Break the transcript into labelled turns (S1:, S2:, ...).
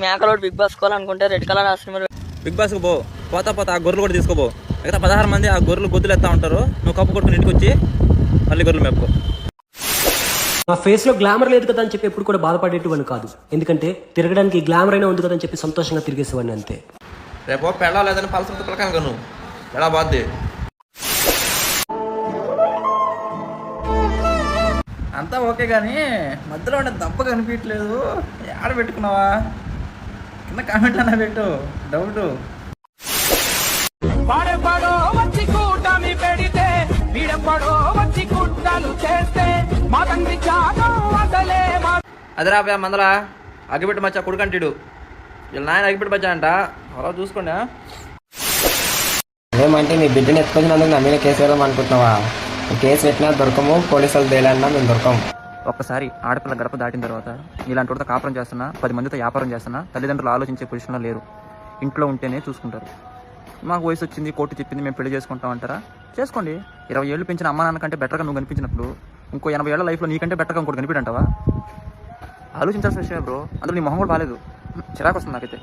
S1: మేకలోడు big boss కోవాలనుకుంటే red colour ఆశ్రమం
S2: big బాస్కి పోతా ఆ గొర్రెలు కూడా తీసుకోపో. మిగతా 16 మంది ఆ గొర్రెలు గొద్దులు ఎత్తా ఉంటారు. నువ్వు కప్పు కొట్టుకుని ఇంటికి వచ్చి మళ్ళీ గొర్రెలు మేపుకో.
S3: నా ఫేస్లో గ్లామర్ లేదు కదా అని చెప్పి ఎప్పుడు కూడా బాధపడేటివని కాదు. ఎందుకంటే తిరగడానికి గ్లామర్ అయినా ఉంది కదా అని చెప్పి సంతోషంగా తిరిగేసేవాడిని అంతే.
S2: రేపు పెళ్ళ లేదని పలసంత పిల్లకాను నువ్వు ఎలా బాధ్యే
S4: అంతా ఓకే కానీ మధ్యలో ఉండే దెబ్బ కనిపించట్లేదు. ఆడ పెట్టుకున్నావా? కింద కామెంట్ అన్నా పెట్టు. డౌట్
S2: అది రాబోయే మందలా అగ్గిపెట్టి మచ్చా కొడుకంటాడు. వీళ్ళ నాయన అగ్గిపెట్టి మచ్చా అంట. అలా చూసుకోండి.
S5: ఏమంటే మీ బిడ్డను ఎత్తుకున్నందుకు నా మీద కేసు వేద్దాం అనుకుంటున్నావా? కేసు పెట్టినా దొరకము, పోలీసులు తేలన్నా మేము దొరకము.
S6: ఒక్కసారి ఆడపిల్ల గడప దాటిన తర్వాత ఇలాంటి వాడితో కాపురం చేస్తున్నా, 10 మందితో వ్యాపారం చేస్తున్నా తల్లిదండ్రులు ఆలోచించే పొజిషన్లో లేరు. ఇంట్లో ఉంటేనే చూసుకుంటారు. మాకు వయసు వచ్చింది, కోర్టు చెప్పింది, మేము పెళ్లి చేసుకుంటాం అంటారా? చేసుకోండి. 20 ఏళ్ళు పెంచిన అమ్మా నాన్న కంటే బెటర్గా నువ్వు కనిపించినప్పుడు ఇంకో 80 ఏళ్ళ లైఫ్లో నీకంటే బెటర్గా ఇంకోటి కనిపించంటావా? ఆలోచించాల్సిన విషయమే బ్రో. అందులో నీ మొహం కూడా బాగాలేదు. చిరాకు వస్తుంది నాకైతే.